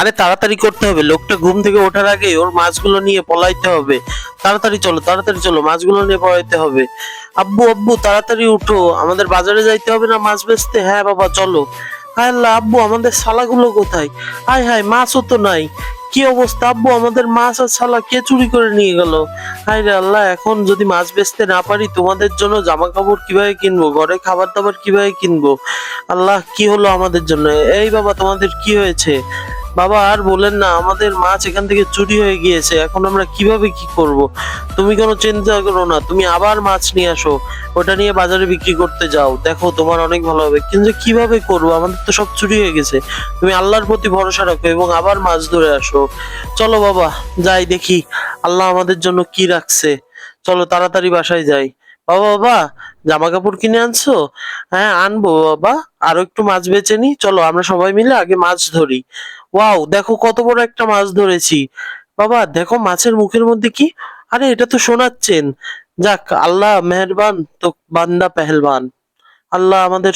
আরে তাড়াতাড়ি করতে হবে, লোকটা ঘুম থেকে ওঠার আগে ওর মাছগুলো নিয়ে পলাইতে হবে। তাড়াতাড়ি চলো, মাছগুলো নিয়ে পলাইতে হবে। আব্বু আব্বু তাড়াতাড়ি উঠো, আমাদের বাজারে যাইতে হবে না মাছ বেচতে? হ্যাঁ বাবা চলো। হায় আল্লাহ, আব্বু আমাদের ছালাগুলো কোথায়? হায় হায়, মাছও তো নাই। কি অবস্থা আব্বু, আমাদের মাছ আর ছালা কে চুরি করে নিয়ে গেল? হায় রে আল্লাহ, এখন যদি মাছ বেচতে না পারি তোমাদের জন্য জামা কাপড় কিভাবে কিনবো, ঘরে খাবার দাবার কিভাবে কিনবো? আল্লাহ, কি হলো আমাদের জন্য? এই বাবা, তোমাদের কি হয়েছে? বাবা আর বলেন না, আমাদের মাছ এখান থেকে চুরি হয়ে গিয়েছে, এখন আমরা কিভাবে কি করব? তুমি কোনো চিন্তা করো না, তুমি আবার মাছ নিয়ে আসো, ওটা নিয়ে বাজারে বিক্রি করতে যাও, দেখো তোমার অনেক ভালো হবে। কিন্তু কিভাবে করবো, আমাদের তো সব চুরি হয়ে গেছে। তুমি আল্লাহর প্রতি ভরসা রাখো এবং আবার মাছ ধরে আসো। চলো বাবা, যাই দেখি আল্লাহ আমাদের জন্য কি রাখছে। চলো তাড়াতাড়ি বাসায় যাই। বাবা বাবা, জামা কাপড় কিনে আনছো? হ্যাঁ আনবো বাবা, আরো একটু মাছ বেচে নি, চলো আমরা সবাই মিলে আগে মাছ ধরি। ওয়াও, দেখো কত বড় একটা মাছ ধরেছি। বাবা দেখো মাছের মুখের মধ্যে কি? আরে এটা তো সোনার চেন। যাক, আল্লাহ মেহেরবান তো বান্দা পেহেলবান। আল্লাহ আমাদের